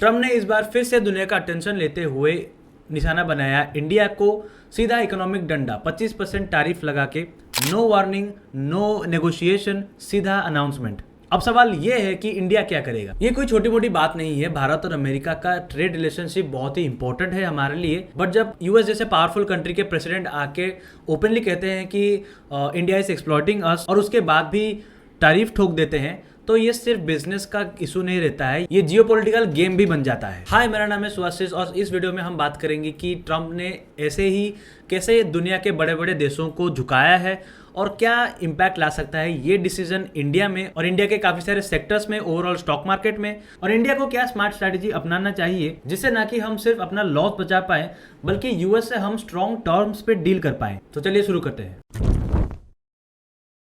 Trump ने इस बार फिर से दुनिया का अटेंशन लेते हुए निशाना बनाया इंडिया को सीधा इकोनॉमिक डंडा 25% टैरिफ लगा के, नो वार्निंग नो नेगोशिएशन, सीधा अनाउंसमेंट। अब सवाल ये है कि इंडिया क्या करेगा। ये कोई छोटी मोटी बात नहीं है। भारत और अमेरिका का ट्रेड रिलेशनशिप बहुत ही इंपॉर्टेंट है हमारे लिए, बट जब यूएस जैसे पावरफुल कंट्री के प्रेसिडेंट आके ओपनली कहते हैं कि इंडिया इज एक्सप्लॉइटिंग अस और उसके बाद भी टैरिफ ठोक देते हैं, तो ये सिर्फ बिजनेस का इशू नहीं रहता है, ये जियोपॉलिटिकल गेम भी बन जाता है। हाय, मेरा नाम है सुभाषिष और इस वीडियो में हम बात करेंगे कि ट्रम्प ने ऐसे ही कैसे दुनिया के बड़े बड़े देशों को झुकाया है और क्या इम्पैक्ट ला सकता है ये डिसीजन इंडिया में और इंडिया के काफी सारे सेक्टर्स में, ओवरऑल स्टॉक मार्केट में, और इंडिया को क्या स्मार्ट स्ट्रैटेजी अपनाना चाहिए जिससे ना कि हम सिर्फ अपना लॉस बचा पाए बल्कि यूएस से हम स्ट्रॉन्ग टर्म्स पे डील कर पाए। तो चलिए शुरू करते हैं।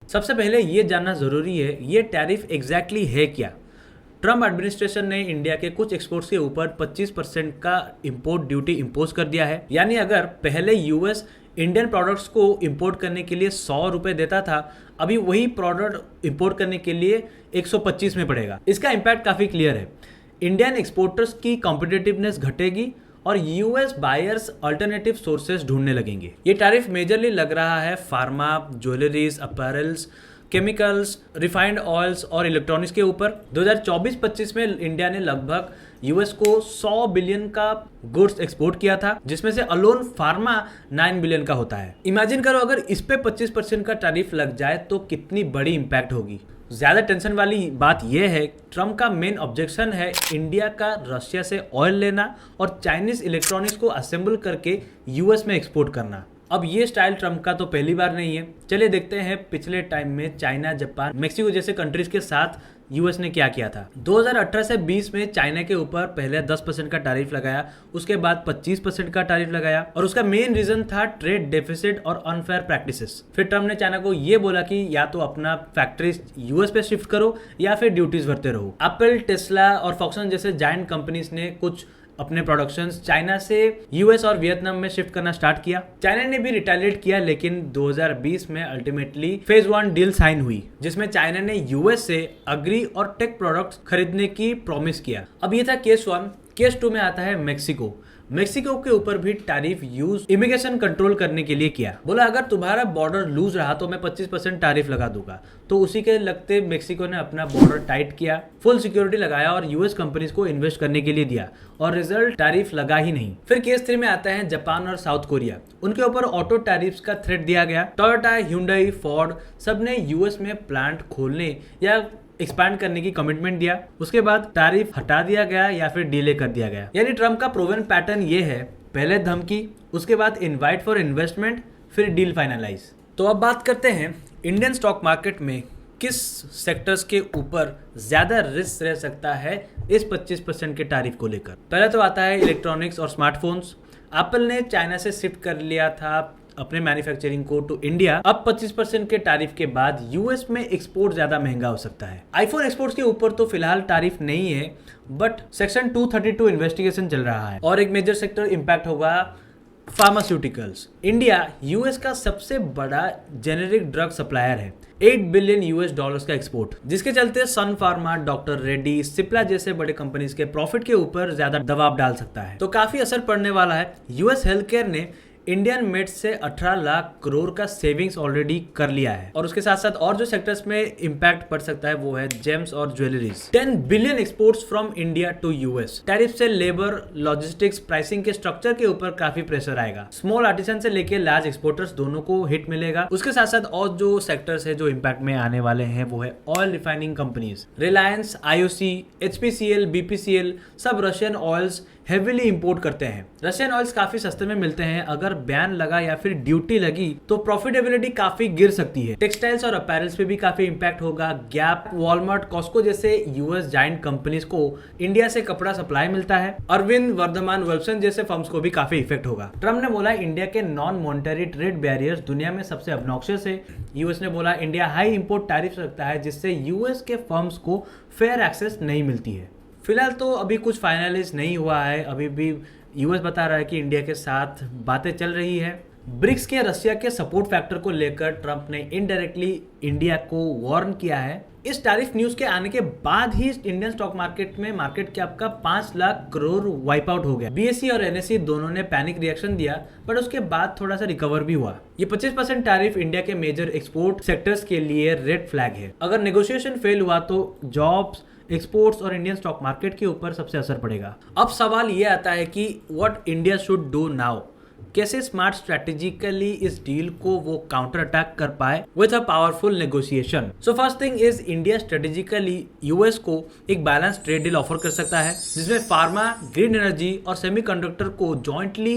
सबसे पहले ये जानना जरूरी है ये टैरिफ एग्जैक्टली है क्या। ट्रम्प एडमिनिस्ट्रेशन ने इंडिया के कुछ एक्सपोर्ट्स के ऊपर 25% का इंपोर्ट ड्यूटी इंपोज कर दिया है। यानी अगर पहले यूएस इंडियन प्रोडक्ट्स को इंपोर्ट करने के लिए 100 रुपये देता था, अभी वही प्रोडक्ट इंपोर्ट करने के लिए 125 में पड़ेगा। इसका इम्पैक्ट काफ़ी क्लियर है। इंडियन एक्सपोर्टर्स की कॉम्पिटिटिवनेस घटेगी और यूएस बायर्स अल्टरनेटिव सोर्सेज ढूंढने लगेंगे। ये टैरिफ मेजरली लग रहा है pharma, jewelleries, apparels, chemicals, refined oils और इलेक्ट्रॉनिक्स के ऊपर। 2024-25 में इंडिया ने लगभग यूएस को 100 बिलियन का गुड्स एक्सपोर्ट किया था, जिसमें से अलोन फार्मा 9 बिलियन का होता है। इमेजिन करो अगर इस पे 25% का टैरिफ लग जाए तो कितनी बड़ी इंपैक्ट होगी। ज्यादा टेंशन वाली बात यह है, ट्रम्प का मेन ऑब्जेक्शन है इंडिया का रशिया से ऑयल लेना और चाइनीज इलेक्ट्रॉनिक्स को असेंबल करके यूएस में एक्सपोर्ट करना। अब ये स्टाइल ट्रम्प का तो पहली बार नहीं है। चलिए देखते हैं पिछले टाइम में चाइना, जापान, मेक्सिको जैसे कंट्रीज के साथ यूएस ने क्या किया था। 2018 से 20 में चाइना के ऊपर पहले 10% का टैरिफ लगाया, उसके बाद 25% का टैरिफ लगाया और उसका मेन रीजन था ट्रेड डेफिसिट और अनफेयर प्रैक्टिसेस। फिर ट्रम्प ने चाइना को ये बोला कि या तो अपना फैक्ट्रीज यूएस पे शिफ्ट करो या फिर ड्यूटीज भरते रहो। एप्पल, टेस्ला और फॉक्सकॉन जैसे जायंट कंपनीज ने कुछ अपने प्रोडक्शंस चाइना से यूएस और वियतनाम में शिफ्ट करना स्टार्ट किया। चाइना ने भी रिटेलिएट किया, लेकिन 2020 में अल्टीमेटली फेज 1 डील साइन हुई, जिसमें चाइना ने यूएस से अग्री और टेक प्रोडक्ट्स खरीदने की प्रॉमिस किया। अब ये था केस 1। केस 2 में आता है मेक्सिको। मेक्सिको के ऊपर भी टैरिफ यूज इमिग्रेशन कंट्रोल करने के लिए किया। बोला अगर तुम्हारा बॉर्डर लूज रहा तो मैं 25% टैरिफ लगा दूंगा। तो उसी के लगते मेक्सिको ने अपना बॉर्डर टाइट किया, फुल सिक्योरिटी लगाया और यूएस कंपनीज को इन्वेस्ट करने के लिए दिया और रिजल्ट टैरिफ लगा ही नहीं। फिर केस 3 में आता है जापान और साउथ कोरिया। उनके ऊपर ऑटो टैरिफ्स का थ्रेट दिया गया। टोयोटा, ह्यूंडई, फोर्ड सब ने यूएस में प्लांट खोलने या एक्सपैंड करने की कमिटमेंट दिया। उसके बाद टैरिफ हटा दिया गया या फिर डिले कर दिया गया। यानी ट्रम्प का प्रूवन पैटर्न ये है, पहले धमकी, उसके बाद इनवाइट फॉर इन्वेस्टमेंट, फिर डील फाइनलाइज। तो अब बात करते हैं इंडियन स्टॉक मार्केट में किस सेक्टर्स के ऊपर ज्यादा रिस्क रह सकता है इस 25% के टैरिफ को लेकर। पहले तो आता है इलेक्ट्रॉनिक्स और स्मार्टफोन्स। एप्पल ने चाइना से शिफ्ट कर लिया था अपने मैन्युफैक्चरिंग को टू इंडिया। अब 25% के टैरिफ के बाद यूएस में एक्सपोर्ट ज्यादा महंगा हो सकता है। आईफोन एक्सपोर्ट्स के ऊपर तो फिलहाल टैरिफ नहीं है, बट सेक्शन 232 इन्वेस्टिगेशन चल रहा है। और एक मेजर सेक्टर इंपैक्ट होगा फार्मास्यूटिकल्स। इंडिया यूएस का सबसे बड़ा जेनेरिक ड्रग सप्लायर है, 8 बिलियन यूएस डॉलर्स का एक्सपोर्ट, जिसके चलते सन फार्मा, डॉक्टर रेड्डी, सिप्ला जैसे बड़े कंपनीज के प्रॉफिट के ऊपर ज्यादा दबाव डाल सकता है। तो काफी असर पड़ने वाला है। यूएस हेल्थ केयर ने इंडियन मेड से 18 लाख करोड़ का सेविंग्स ऑलरेडी कर लिया है। और उसके साथ साथ और जो सेक्टर्स में इंपैक्ट पड़ सकता है वो है जेम्स और jewelleries. 10 billion exports from India to US. Tariff से लेबर, लॉजिस्टिक्स, प्राइसिंग के स्ट्रक्चर के ऊपर काफी प्रेशर आएगा। स्मॉल आर्टिसन से लेके लार्ज एक्सपोर्टर्स दोनों को हिट मिलेगा। उसके साथ साथ और जो सेक्टर्स है जो इंपैक्ट में आने वाले हैं वो है oil refining companies. Reliance, IOC, HPCL, BPCL सब रशियन ऑयल्स हेवीली इंपोर्ट करते हैं। रशियन ऑयल्स काफी सस्ते में मिलते हैं। अगर बैन लगा या फिर ड्यूटी लगी तो प्रॉफिटेबिलिटी काफी गिर सकती है। टेक्सटाइल्स और अपैरल्स पे भी काफी इंपैक्ट होगा। गैप, वॉलमार्ट, कॉस्को जैसे यूएस जायंट कंपनीज को इंडिया से कपड़ा सप्लाई मिलता है। अरविंद, वर्धमान, वेल्सन जैसे फर्म्स को भी काफी इफेक्ट होगा। ट्रम्प ने बोला इंडिया के नॉन मॉनेटरी ट्रेड बैरियर्स दुनिया में सबसे ऑब्नॉक्सियस है। यूएस ने बोला इंडिया हाई इंपोर्ट टैरिफ रखता है जिससे यूएस के फर्म्स को फेयर एक्सेस नहीं मिलती है। फिलहाल तो अभी कुछ फाइनलाइज नहीं हुआ है। अभी भी यूएस बता रहा है कि इंडिया के साथ बातें चल रही है। ब्रिक्स के रशिया के सपोर्ट फैक्टर को लेकर ट्रंप ने इनडायरेक्टली इंडिया को वार्न किया है इस टैरिफ न्यूज के आने के बाद ही इंडियन स्टॉक मार्केट में मार्केट कैप का 5 लाख करोड़ वाइप आउट हो गया। बीएसई और एनएसई दोनों ने पैनिक रिएक्शन दिया, बट उसके बाद थोड़ा सा रिकवर भी हुआ। ये 25% टैरिफ इंडिया के मेजर एक्सपोर्ट सेक्टर्स के लिए रेड फ्लैग है। अगर नेगोशिएशन फेल हुआ तो जॉब्स, एक्सपोर्ट्स और इंडियन स्टॉक मार्केट के ऊपर सबसे असर पड़ेगा। अब सवाल ये आता है कि what India should do now. कैसे स्मार्ट स्ट्रेटेजिकली इस डील को वो काउंटर अटैक कर पाए with a powerful negotiation. So first thing is India strategically US को एक बैलेंस ट्रेड डील ऑफर कर सकता है, जिसमें फार्मा, ग्रीन एनर्जी और सेमीकंडक्टर को जॉइंटली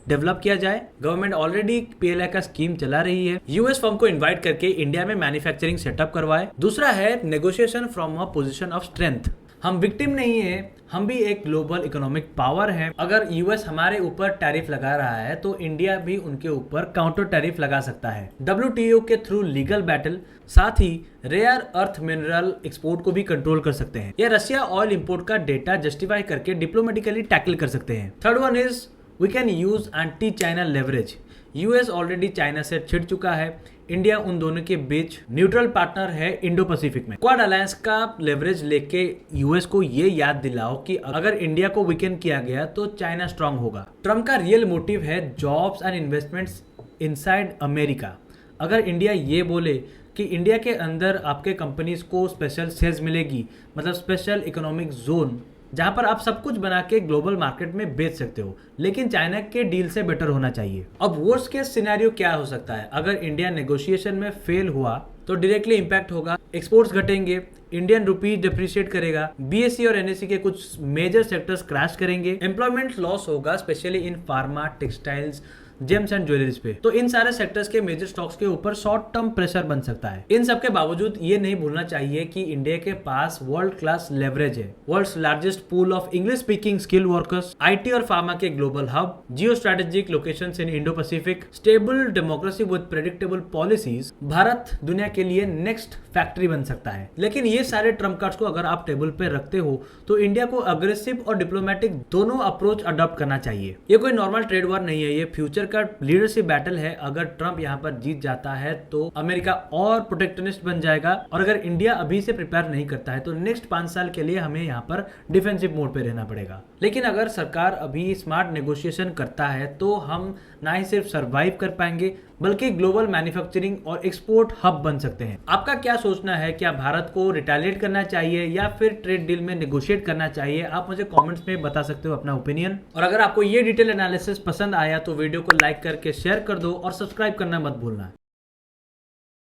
डेवलप किया जाए। गवर्नमेंट ऑलरेडी पीएलआई का स्कीम चला रही है। यूएस फर्म को इनवाइट करके इंडिया में मैन्युफैक्चरिंग सेटअप करवाए। दूसरा है negotiation from a position of strength. हम विक्टिम नहीं है, हम भी एक ग्लोबल इकोनॉमिक पावर है। अगर यूएस हमारे ऊपर टैरिफ लगा रहा है तो इंडिया भी उनके ऊपर काउंटर टैरिफ लगा सकता है। WTO के थ्रू लीगल बैटल, साथ ही रेयर अर्थ मिनरल एक्सपोर्ट को भी कंट्रोल कर सकते हैं, या रशिया ऑयल इंपोर्ट का डेटा जस्टिफाई करके डिप्लोमेटिकली टैकल कर सकते हैं। Third one is we can use anti China leverage. US already China से छिड़ चुका है। इंडिया उन दोनों के बीच न्यूट्रल पार्टनर है इंडो पैसिफिक में। क्वाड अलायंस का लेवरेज लेके यूएस को ये याद दिलाओ कि अगर इंडिया को वीकेंड किया गया तो चाइना स्ट्रांग होगा। ट्रम्प का रियल मोटिव है jobs and investments inside America. अगर इंडिया ये बोले कि इंडिया के अंदर आपके कंपनीज को स्पेशल सेल्स मिलेगी, मतलब स्पेशल इकोनॉमिक जोन, जहां पर आप सब कुछ बना के ग्लोबल मार्केट में बेच सकते हो, लेकिन चाइना के डील से बेटर होना चाहिए। अब वर्स्ट केस सिनेरियो क्या हो सकता है? अगर इंडिया नेगोशिएशन में फेल हुआ तो डायरेक्टली इंपैक्ट होगा, एक्सपोर्ट्स घटेंगे, इंडियन रुपी डिप्रिशिएट करेगा, बीएसई और एनएसई के कुछ मेजर सेक्टर्स क्रैश करेंगे, एम्प्लॉयमेंट लॉस होगा specially in pharma, textiles, James and jewelleries पे। तो इन सारे सेक्टर्स के मेजर स्टॉक्स के ऊपर शॉर्ट टर्म प्रेशर बन सकता है। इन सब के बावजूद ये नहीं भूलना चाहिए कि इंडिया के पास वर्ल्ड क्लास लेवरेज है, world's largest pool of English speaking skill workers, IT और फार्मा के global hub, geo strategic locations in Indo Pacific, stable democracy with predictable policies. Bharat दुनिया के लिए नेक्स्ट फैक्ट्री बन सकता है। लेकिन ये सारे ट्रम्प कार्ड्स को अगर आप टेबल पे रखते हो तो इंडिया को अग्रेसिव और डिप्लोमेटिक दोनों अप्रोच अडॉप्ट करना चाहिए। ये कोई नॉर्मल ट्रेड वॉर नहीं है, ये फ्यूचर का लीडरशिप बैटल है। अगर ट्रम्प यहाँ पर जीत जाता है तो अमेरिका और प्रोटेक्शनिस्ट बन जाएगा, और अगर इंडिया अभी से प्रिपेयर नहीं करता है तो नेक्स्ट 5 साल के लिए हमें यहाँ पर डिफेंसिव मोड पे रहना पड़ेगा। लेकिन अगर सरकार अभी स्मार्ट नेगोशिएशन करता है तो हम ना ही सिर्फ सर्वाइव कर पाएंगे बल्कि ग्लोबल मैन्युफैक्चरिंग और एक्सपोर्ट हब बन सकते हैं। आपका क्या सोचना है? क्या भारत को रिटेलिएट करना चाहिए या फिर ट्रेड डील में नेगोशिएट करना चाहिए? आप मुझे कमेंट्स में बता सकते हो अपना ओपिनियन। और अगर आपको ये डिटेल एनालिसिस पसंद आया तो वीडियो को लाइक करके शेयर कर दो और सब्सक्राइब करना मत भूलना।